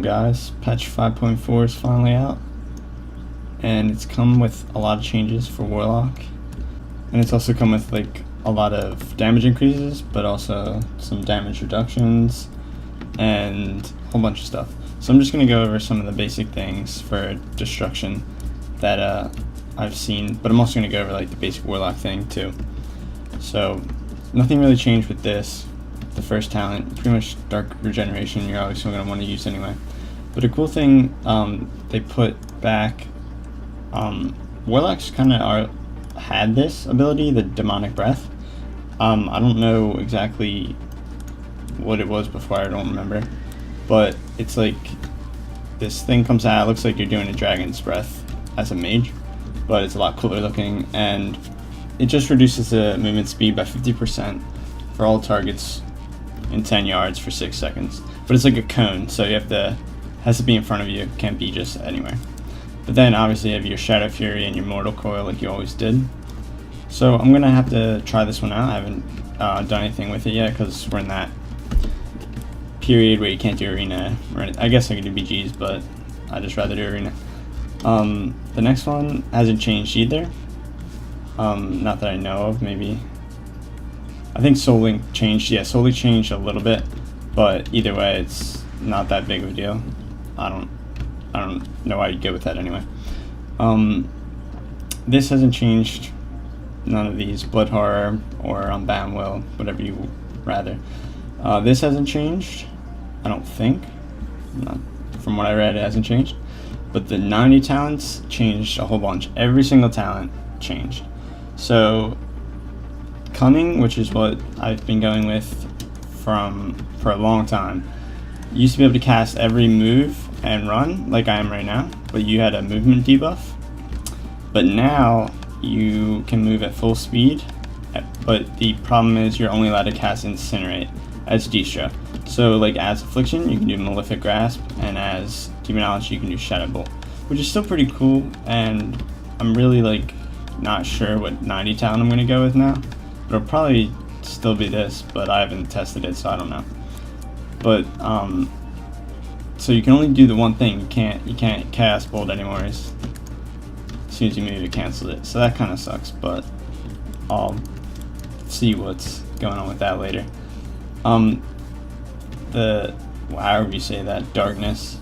guys, patch 5.4 is finally out, and it's come with a lot of changes for Warlock, and it's also come with like a lot of damage increases, but also some damage reductions and a whole bunch of stuff. So I'm just going to go over some of the basic things for destruction that I've seen, but I'm also going to go over like the basic Warlock thing too. So nothing really changed with this. The first talent, pretty much dark regeneration, you're always going to want to use anyway. But a cool thing they put back, Warlocks kind of had this ability, the demonic breath. I don't know exactly what it was before, I don't remember, but it's like this thing comes out, it looks like you're doing a dragon's breath as a mage, but it's a lot cooler looking, and it just reduces the movement speed by 50% for all targets in 10 yards for 6 seconds. But it's like a cone, so has to be in front of you, can't be just anywhere. But then obviously you have your Shadow Fury and your Mortal Coil like you always did. So I'm gonna have to try this one out. I haven't done anything with it yet because we're in that period where you can't do arena. I guess I could do BGs, but I'd just rather do arena. The next one hasn't changed either. Not that I know of, maybe. I think Soul Link changed. Yeah, Soul Link changed a little bit, but either way, it's not that big of a deal. I don't know why you'd go with that anyway. This hasn't changed. None of these, Blood Horror or Unbound Will, whatever you rather. This hasn't changed, I don't think. From what I read, it hasn't changed. But the 90 talents changed a whole bunch. Every single talent changed. So Cunning, which is what I've been going with for a long time, you used to be able to cast every move and run like I am right now, but you had a movement debuff. But now you can move at full speed, but the problem is you're only allowed to cast Incinerate as Destro. So like as Affliction you can do Malefic Grasp, and as Demonology you can do Shadow Bolt, which is still pretty cool, and I'm really like not sure what 90 talent I'm going to go with now. It'll probably still be this, but I haven't tested it, so I don't know. But so you can only do the one thing. You can't cast Bolt anymore. As soon as you move, it cancels it. So that kind of sucks, but I'll see what's going on with that later. However you say that, Darkness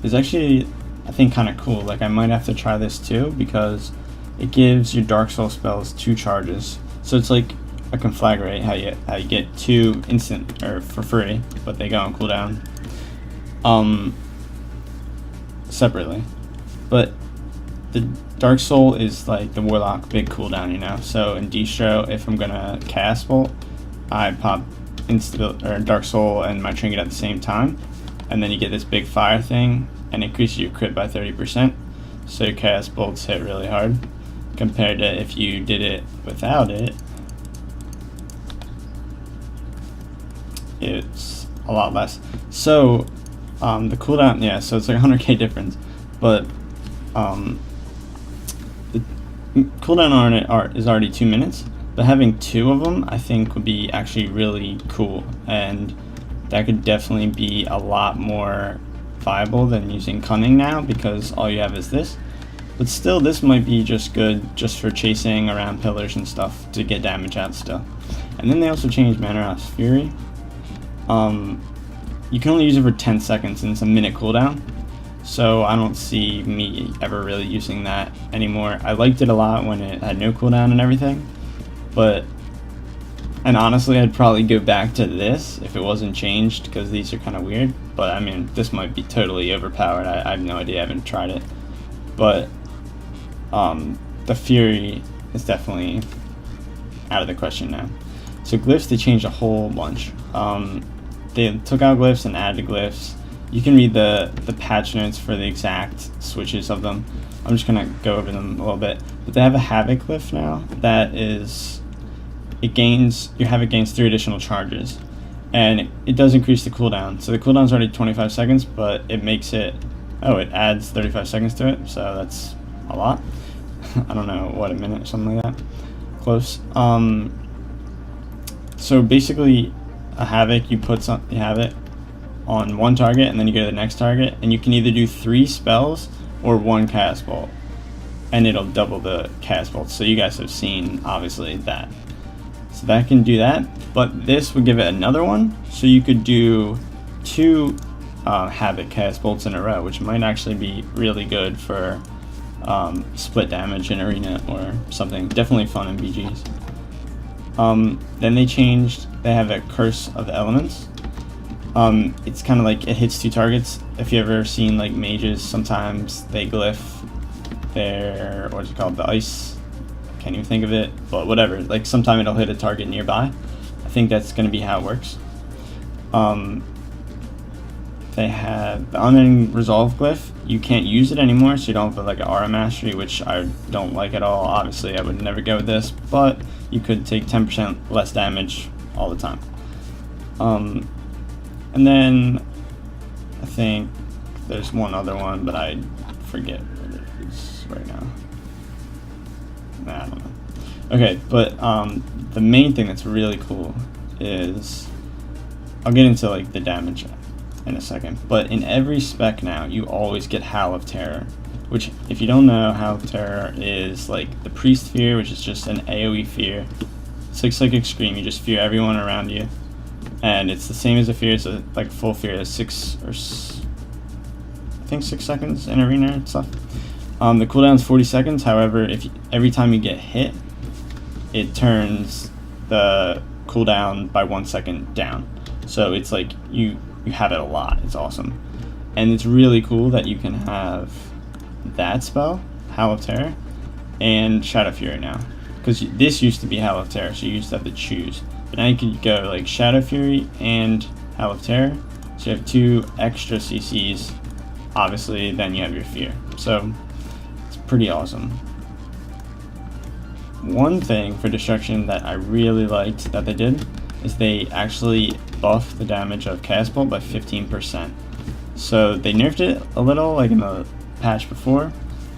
is actually, I think, kind of cool. Like I might have to try this too, because it gives your Dark Soul spells 2 charges. So it's like a Conflagrate, how you get 2 instant or for free, but they go on cooldown separately. But the Dark Soul is like the Warlock big cooldown, you know. So in Destro, if I'm gonna cast Bolt, I pop Dark Soul and my trinket at the same time, and then you get this big fire thing and increases your crit by 30%. So your cast bolts hit really hard compared to if you did it without it. It's a lot less. So the cooldown, yeah, so it's like 100k difference, but the cooldown on it is already 2 minutes, but having 2 of them I think would be actually really cool, and that could definitely be a lot more viable than using Cunning now, because all you have is this. But still, this might be just good just for chasing around pillars and stuff to get damage out still. And then they also changed Manoras Fury. You can only use it for 10 seconds and it's a minute cooldown, so I don't see me ever really using that anymore. I liked it a lot when it had no cooldown and everything, and honestly I'd probably go back to this if it wasn't changed, because these are kind of weird. But I mean, this might be totally overpowered. I have no idea, I haven't tried it. But the Fury is definitely out of the question now. So glyphs, they changed a whole bunch. They took out glyphs and added glyphs. You can read the patch notes for the exact switches of them. I'm just gonna go over them a little bit. But they have a Havoc glyph now that is, your Havoc gains 3 additional charges, and it does increase the cooldown. So the cooldown's already 25 seconds, but it makes it, it adds 35 seconds to it, so that's a lot. I don't know, what, a minute or something like that? Close. So basically, a Havoc, you have it on one target, and then you go to the next target, and you can either do 3 spells or 1 cast bolt, and it'll double the cast bolt. So you guys have seen, obviously, that. So that can do that, but this would give it another one, so you could do 2 Havoc cast bolts in a row, which might actually be really good for split damage in Arena or something. Definitely fun in BGs. Then they have a Curse of the Elements. It's kind of like it hits 2 targets. If you ever seen like mages, sometimes they glyph their, what's it called, the ice, can't even think of it, but whatever, like sometime it'll hit a target nearby. I think that's going to be how it works. They have the Unending Resolve glyph. You can't use it anymore, so you don't have like an aura mastery, which I don't like at all. Obviously I would never go with this, but you could take 10% less damage all the time. And then I think there's one other one, but I forget what it is right now. I don't know. Okay, but the main thing that's really cool is, I'll get into like the damage in a second, but in every spec now you always get Howl of Terror, which, if you don't know, Howl of Terror is like the Priest Fear, which is just an AoE fear. 6 Psychic Scream, you just fear everyone around you, and it's the same as a fear. It's like full fear, 6 or I think 6 seconds in Arena and stuff. The cooldown is 40 seconds. However, every time you get hit, it turns the cooldown by 1 second down. So it's like you have it a lot. It's awesome, and it's really cool that you can have that spell, Howl of Terror, and Shadow Fury now. Because this used to be Howl of Terror, so you used to have to choose. But now you can go like Shadow Fury and Howl of Terror, so you have 2 extra CCs. Obviously, then you have your fear. So it's pretty awesome. One thing for Destruction that I really liked that they did is they actually buffed the damage of Cast Bolt by 15%. So they nerfed it a little, like in the patch before,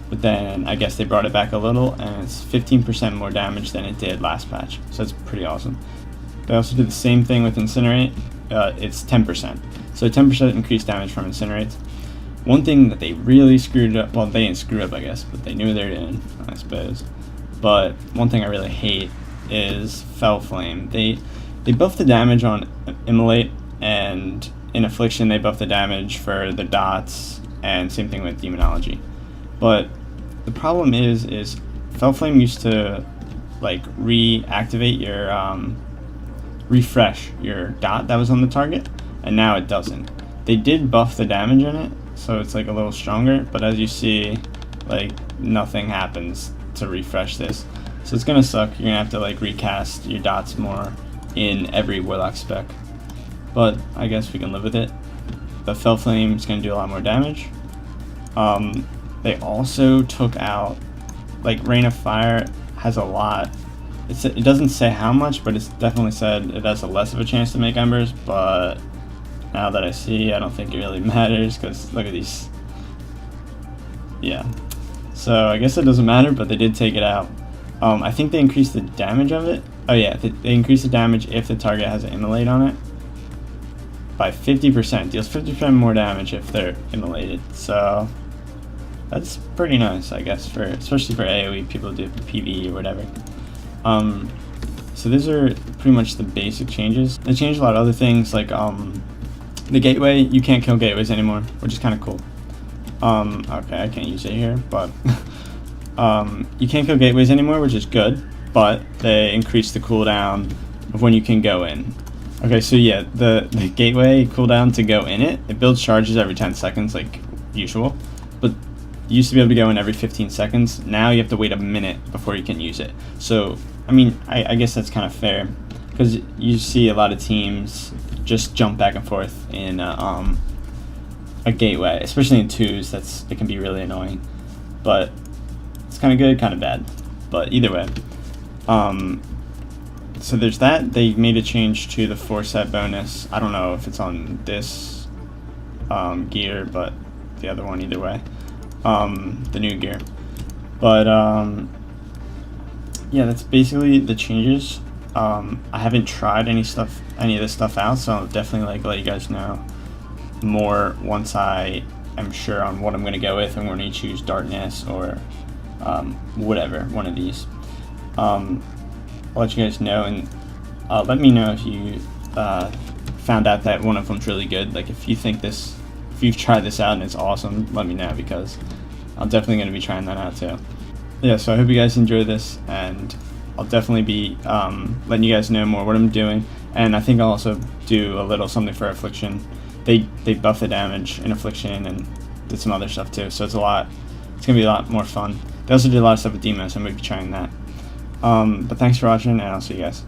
but then I guess they brought it back a little, and it's 15% more damage than it did last patch. So it's pretty awesome. They also did the same thing with Incinerate. It's 10%. So 10% increased damage from Incinerate. One thing that they really screwed up, well, they didn't screw up, I guess, but they knew what they were doing, I suppose. But one thing I really hate is Fell Flame. They buff the damage on Immolate, and in Affliction they buff the damage for the dots, and same thing with Demonology. But the problem is Fell Flame used to like reactivate your refresh your dot that was on the target, and now it doesn't. They did buff the damage in it, so it's like a little stronger, but as you see, like nothing happens to refresh this. So it's gonna suck. You're gonna have to like recast your dots more in every Warlock spec, but I guess we can live with it. The Fell Flame is gonna do a lot more damage. They also took out, like, Rain of Fire has a lot. It doesn't say how much, but it's definitely said it has a less of a chance to make embers, but now that I see, I don't think it really matters, because look at these. Yeah, so I guess it doesn't matter, but they did take it out. I think they increased the damage of it. Oh yeah, they increased the damage if the target has an Immolate on it by 50%. Deals 50% more damage if they're immolated. So that's pretty nice, I guess, especially for AoE people do PvE or whatever. So these are pretty much the basic changes. They changed a lot of other things, like the gateway. You can't kill gateways anymore, which is kind of cool. Okay, I can't use it here, but you can't kill gateways anymore, which is good. But they increased the cooldown of when you can go in. Okay, so yeah, the gateway cooldown to go in it builds charges every 10 seconds like usual, but you used to be able to go in every 15 seconds. Now you have to wait a minute before you can use it. So, I mean, I guess that's kind of fair, because you see a lot of teams just jump back and forth in a gateway, especially in twos. It can be really annoying, but it's kind of good, kind of bad, but either way. So there's that. They made a change to the 4-set bonus. I don't know if it's on this gear, but the other one either way. The new gear. But yeah, that's basically the changes. I haven't tried any of this stuff out, so I'll definitely like let you guys know more once I am sure on what I'm going to go with. I'm going to choose Darkness or whatever, one of these. I'll let you guys know, and let me know if you found out that one of them's really good. Like if you've tried this out and it's awesome, let me know, because I'm definitely going to be trying that out too. Yeah, so I hope you guys enjoy this, and I'll definitely be letting you guys know more what I'm doing, and I think I'll also do a little something for Affliction. They buff the damage in Affliction and did some other stuff too, so it's gonna be a lot more fun. They also did a lot of stuff with Demos, so I'm gonna be trying that. But thanks for watching, and I'll see you guys.